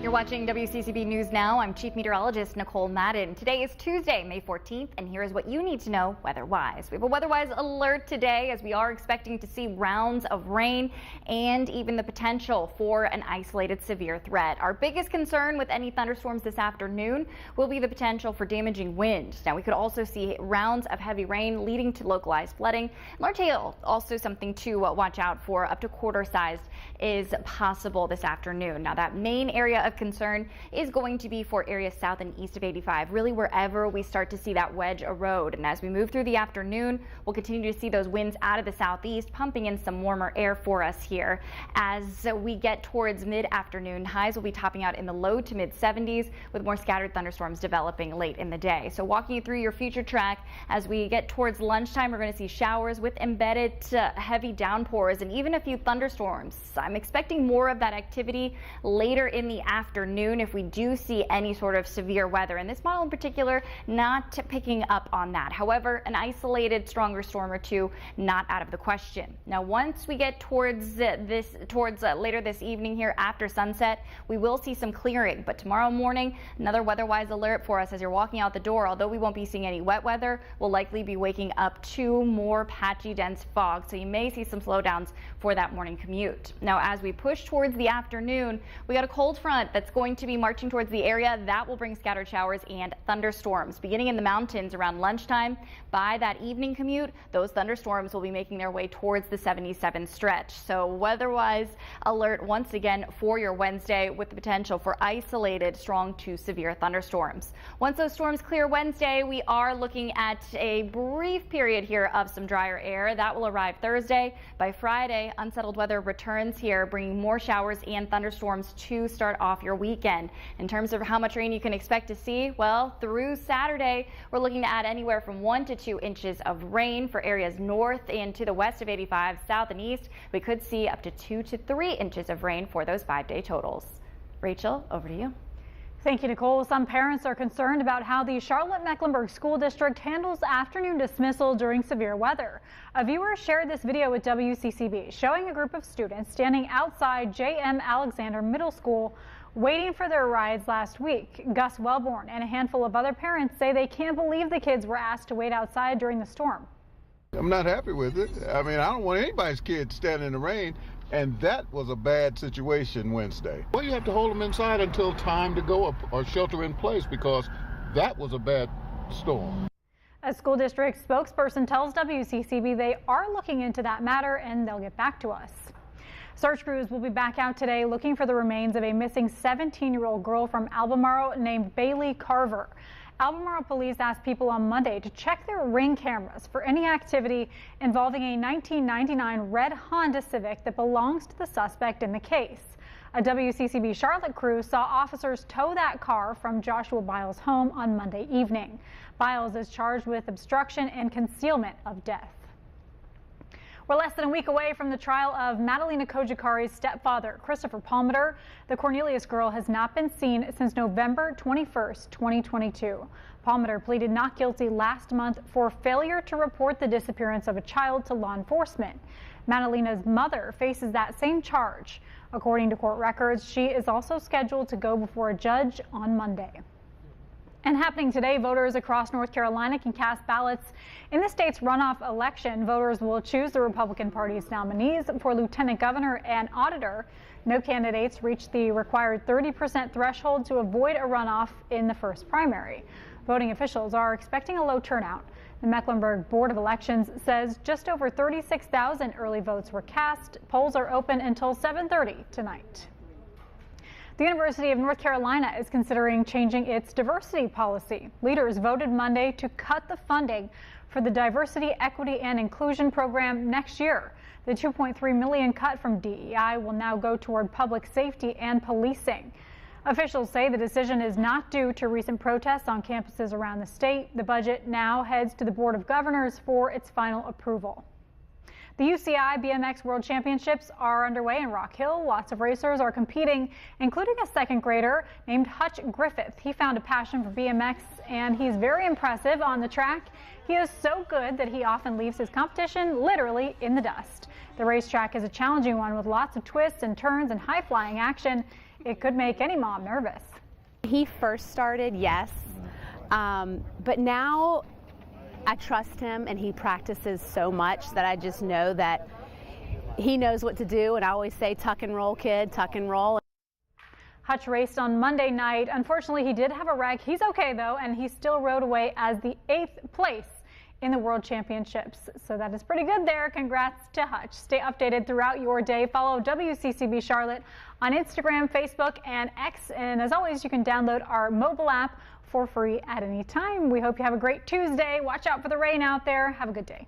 You're watching WCCB News Now. I'm Chief Meteorologist Nicole Madden. Today is Tuesday, May 14th, and here's what you need to know weather-wise. We have a weather-wise alert today as we are expecting to see rounds of rain and even the potential for an isolated severe threat. Our biggest concern with any thunderstorms this afternoon will be the potential for damaging wind. Now, we could also see rounds of heavy rain leading to localized flooding. Large hail, also something to watch out for. Up to quarter-sized is possible this afternoon. Now, that main area of concern is going to be for areas south and east of 85, really wherever we start to see that wedge erode. And as we move through the afternoon, we'll continue to see those winds out of the southeast pumping in some warmer air for us here. As we get towards mid-afternoon, highs will be topping out in the low to mid 70s with more scattered thunderstorms developing late in the day. So walking you through your future track, as we get towards lunchtime, we're going to see showers with embedded heavy downpours and even a few thunderstorms. I'm expecting more of that activity later in the afternoon if we do see any sort of severe weather, and this model in particular not picking up on that. However, an isolated stronger storm or two not out of the question. Now, once we get towards later this evening here after sunset, we will see some clearing, but tomorrow morning another weather-wise alert for us as you're walking out the door. Although we won't be seeing any wet weather, we'll likely be waking up to more patchy dense fog, so you may see some slowdowns for that morning commute. Now, as we push towards the afternoon, we got a cold front that's going to be marching towards the area. That will bring scattered showers and thunderstorms beginning in the mountains around lunchtime. By that evening commute, those thunderstorms will be making their way towards the 77 stretch. So weather-wise alert once again for your Wednesday with the potential for isolated strong to severe thunderstorms. Once those storms clear Wednesday, we are looking at a brief period here of some drier air that will arrive Thursday. By Friday, unsettled weather returns here, bringing more showers and thunderstorms to start off your weekend. In terms of how much rain you can expect to see, well, through Saturday, we're looking to add anywhere from 1 to 2 inches of rain for areas north and to the west of 85, south and east. We could see up to 2 to 3 inches of rain for those 5-day totals. Rachel, over to you. Thank you, Nicole. Some parents are concerned about how the Charlotte-Mecklenburg School District handles afternoon dismissal during severe weather. A viewer shared this video with WCCB showing a group of students standing outside J.M. Alexander Middle School waiting for their rides last week. Gus Wellborn and a handful of other parents say they can't believe the kids were asked to wait outside during the storm. I'm not happy with it. I mean, I don't want anybody's kid standing in the rain. And that was a bad situation Wednesday. Well, you have to hold them inside until time to go up or shelter in place because that was a bad storm. A school district spokesperson tells WCCB they are looking into that matter and they'll get back to us. Search crews will be back out today looking for the remains of a missing 17-year-old girl from Albemarle named Bailey Carver. Albemarle police asked people on Monday to check their Ring cameras for any activity involving a 1999 red Honda Civic that belongs to the suspect in the case. A WCCB Charlotte crew saw officers tow that car from Joshua Biles' home on Monday evening. Biles is charged with obstruction and concealment of death. We're less than a week away from the trial of Madalina Kojikari's stepfather, Christopher Palmer. The Cornelius girl has not been seen since November 21st, 2022. Palmer pleaded not guilty last month for failure to report the disappearance of a child to law enforcement. Madalina's mother faces that same charge. According to court records, she is also scheduled to go before a judge on Monday. And happening today, voters across North Carolina can cast ballots in the state's runoff election. Voters will choose the Republican Party's nominees for lieutenant governor and auditor. No candidates reach the required 30% threshold to avoid a runoff in the first primary. Voting officials are expecting a low turnout. The Mecklenburg Board of Elections says just over 36,000 early votes were cast. Polls are open until 7:30 tonight. The University of North Carolina is considering changing its diversity policy. Leaders voted Monday to cut the funding for the Diversity, Equity, and Inclusion program next year. The $2.3 million cut from DEI will now go toward public safety and policing. Officials say the decision is not due to recent protests on campuses around the state. The budget now heads to the Board of Governors for its final approval. The UCI BMX World Championships are underway in Rock Hill. Lots of racers are competing, including a second grader named Hutch Griffith. He found a passion for BMX and he's very impressive on the track. He is so good that he often leaves his competition literally in the dust. The racetrack is a challenging one with lots of twists and turns and high flying action. It could make any mom nervous. He first started, yes, but now I trust him, and he practices so much that I just know that he knows what to do, and I always say, tuck and roll, kid, tuck and roll. Hutch raced on Monday night. Unfortunately, he did have a wreck. He's okay, though, and he still rode away as the 8th place in the World Championships. So that is pretty good there. Congrats to Hutch. Stay updated throughout your day. Follow WCCB Charlotte on Instagram, Facebook, and X. And as always, you can download our mobile app for free at any time. We hope you have a great Tuesday. Watch out for the rain out there. Have a good day.